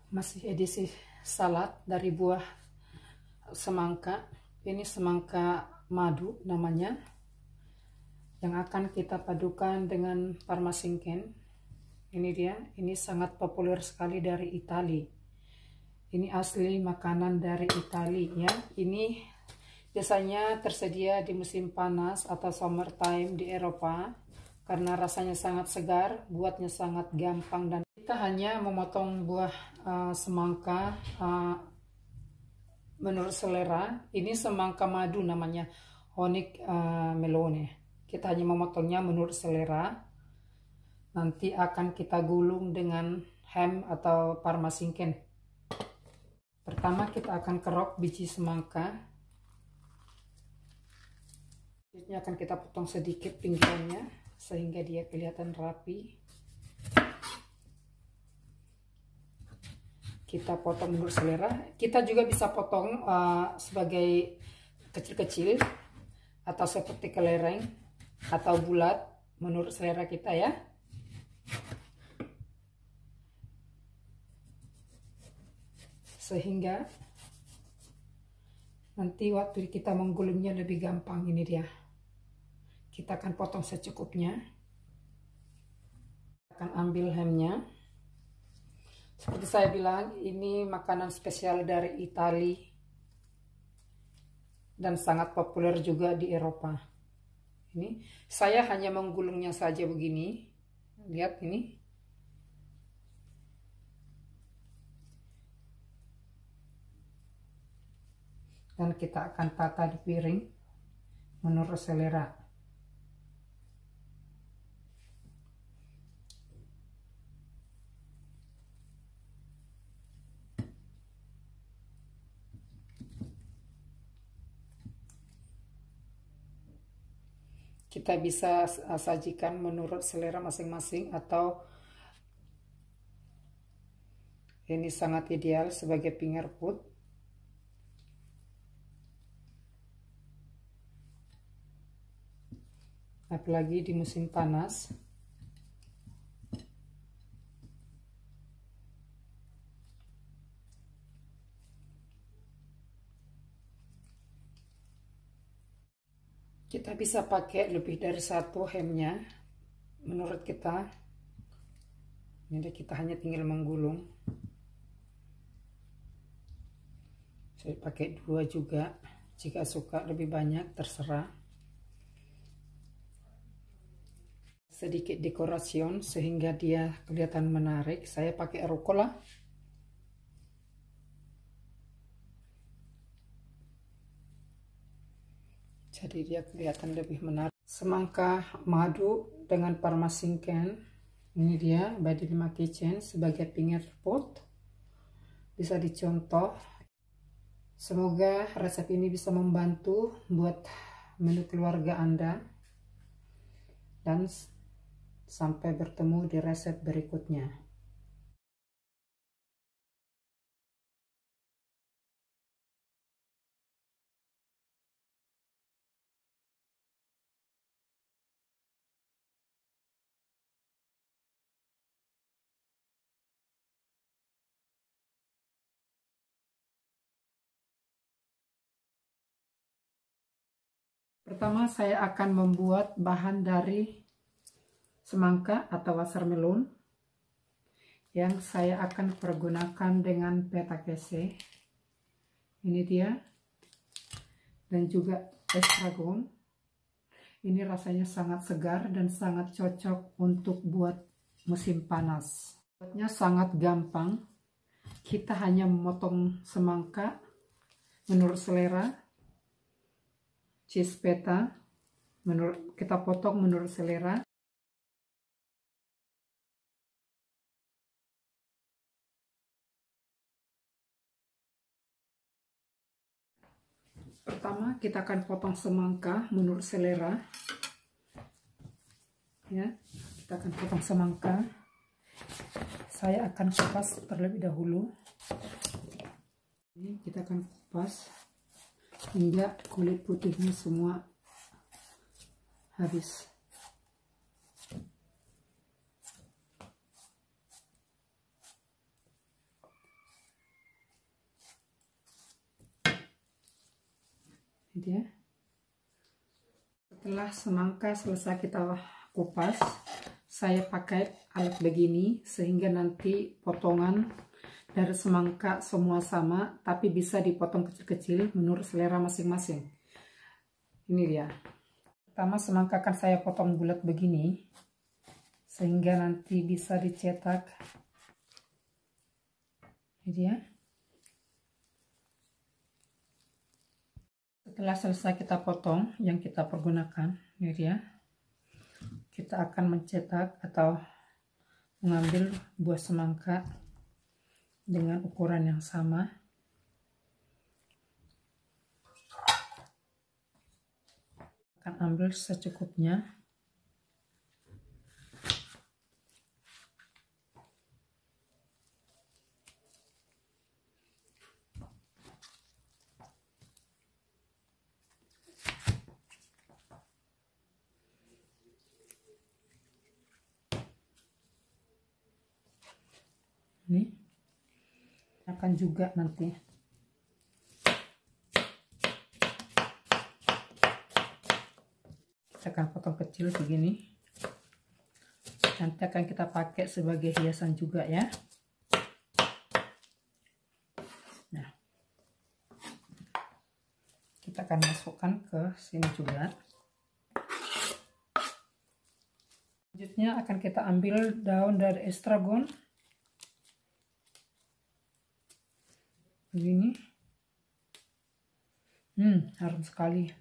Masih edisi salad dari buah semangka. Ini semangka madu namanya, yang akan kita padukan dengan parmasinken. Ini dia, ini sangat populer sekali dari Italia. Ini asli makanan dari Italia ya. Ini biasanya tersedia di musim panas atau summertime di Eropa karena rasanya sangat segar, buatnya sangat gampang, dan kita hanya memotong buah semangka menurut selera. Ini semangka madu namanya, Onyx melone. Kita hanya memotongnya menurut selera. Nanti akan kita gulung dengan ham atau parmasinken. Pertama kita akan kerok biji semangka. Ini akan kita potong sedikit pinggirannya sehingga dia kelihatan rapi. Kita potong menurut selera. Kita juga bisa potong sebagai kecil-kecil atau seperti kelereng atau bulat menurut selera kita ya. Sehingga nanti waktu kita menggulungnya lebih gampang. Ini dia. Kita akan potong secukupnya. Akan ambil hamnya. Seperti saya bilang, ini makanan spesial dari Italia dan sangat populer juga di Eropa. Ini saya hanya menggulungnya saja begini. Lihat ini. Dan kita akan tata di piring menurut selera. Kita bisa sajikan menurut selera masing-masing, atau ini sangat ideal sebagai finger food. Apalagi di musim panas. Kita bisa pakai lebih dari satu hamnya menurut kita. Ini kita hanya tinggal menggulung. Saya pakai 2 juga, jika suka lebih banyak terserah. Sedikit dekorasi sehingga dia kelihatan menarik. Saya pakai rucola. Jadi dia kelihatan lebih menarik. Semangka madu dengan parmasinken. Ini dia by Delima Kitchen sebagai finger food. Bisa dicontoh. Semoga resep ini bisa membantu buat menu keluarga Anda. Dan sampai bertemu di resep berikutnya. Pertama saya akan membuat bahan dari semangka atau watermelon yang saya akan pergunakan dengan petakese. Ini dia. Dan juga estragon. Ini rasanya sangat segar dan sangat cocok untuk buat musim panas. Buatnya sangat gampang. Kita hanya memotong semangka menurut selera. Cheese peta kita potong menurut selera. Pertama kita akan potong semangka menurut selera. Ya, kita akan potong semangka. Saya akan kupas terlebih dahulu. Ini kita akan kupas hingga kulit putihnya semua habis. Ini dia. Setelah semangka selesai kita kupas, saya pakai alat begini sehingga nanti potongan dari semangka semua sama, tapi bisa dipotong kecil-kecil menurut selera masing-masing. Ini dia. Pertama semangka akan saya potong bulat begini sehingga nanti bisa dicetak. Ini dia. Setelah selesai kita potong yang kita pergunakan, ini dia. Kita akan mencetak atau mengambil buah semangka dengan ukuran yang sama. Akan ambil secukupnya. Ini akan juga nanti kita akan potong kecil begini, nanti akan kita pakai sebagai hiasan juga ya. Nah, kita akan masukkan ke sini juga. Selanjutnya akan kita ambil daun dari estragon begini. Harum sekali.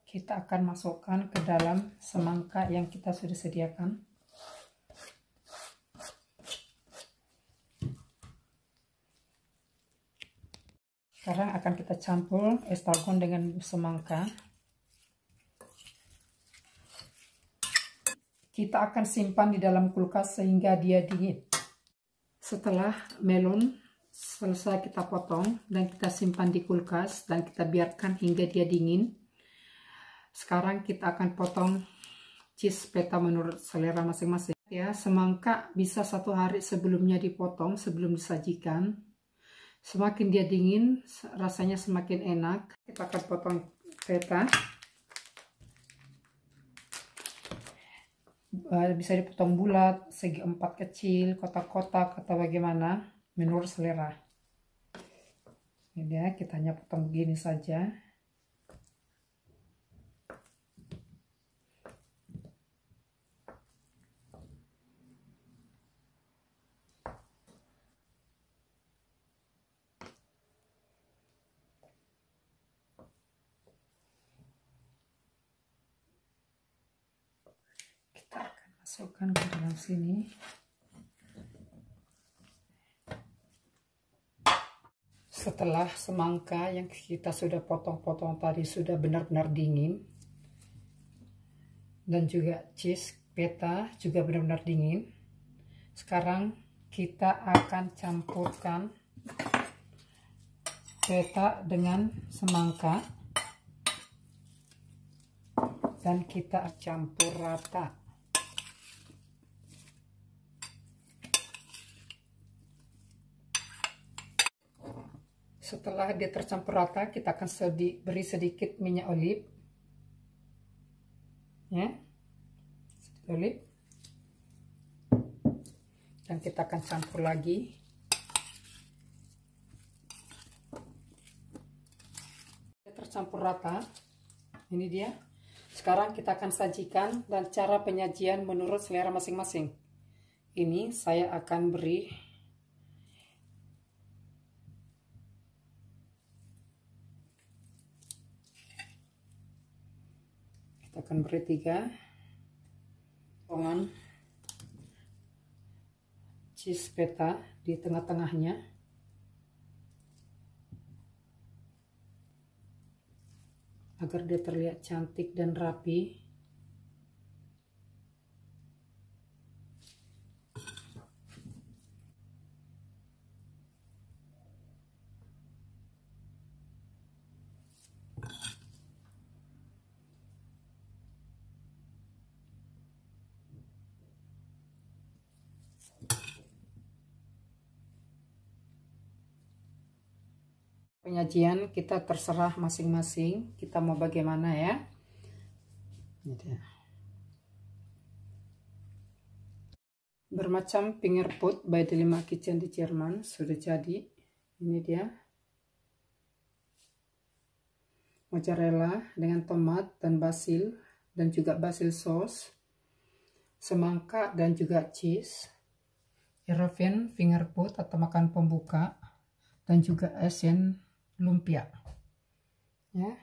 Kita akan masukkan ke dalam semangka yang kita sudah sediakan. Sekarang akan kita campur estragon dengan semangka. Kita akan simpan di dalam kulkas sehingga dia dingin. Setelah melon selesai kita potong dan kita simpan di kulkas dan kita biarkan hingga dia dingin. Sekarang kita akan potong cheese feta menurut selera masing-masing. Ya, semangka bisa 1 hari sebelumnya dipotong sebelum disajikan. Semakin dia dingin, rasanya semakin enak. Kita akan potong feta. Bisa dipotong bulat, segi 4 kecil, kotak-kotak, atau bagaimana, menurut selera. Ini dia, kita hanya potong begini saja. Masukkan ke dalam sini. Setelah semangka yang kita sudah potong-potong tadi sudah benar-benar dingin, dan juga cheese feta juga benar-benar dingin, sekarang kita akan campurkan feta dengan semangka dan kita campur rata. Setelah dia tercampur rata, kita akan beri sedikit minyak olive, ya, sedikit olive, dan kita akan campur lagi. Dia tercampur rata, ini dia. Sekarang kita akan sajikan dan cara penyajian menurut selera masing-masing. Ini saya akan beri akan beri 3 potongan cheese feta di tengah-tengahnya, agar dia terlihat cantik dan rapi. Penyajian kita terserah masing-masing, kita mau bagaimana ya. Ini dia. Bermacam finger food by Delima Kitchen di Jerman sudah jadi. Ini dia. Mozzarella dengan tomat dan basil dan juga basil sauce. Semangka dan juga cheese. Erofen finger food atau makan pembuka dan juga esen lumpia. Ya.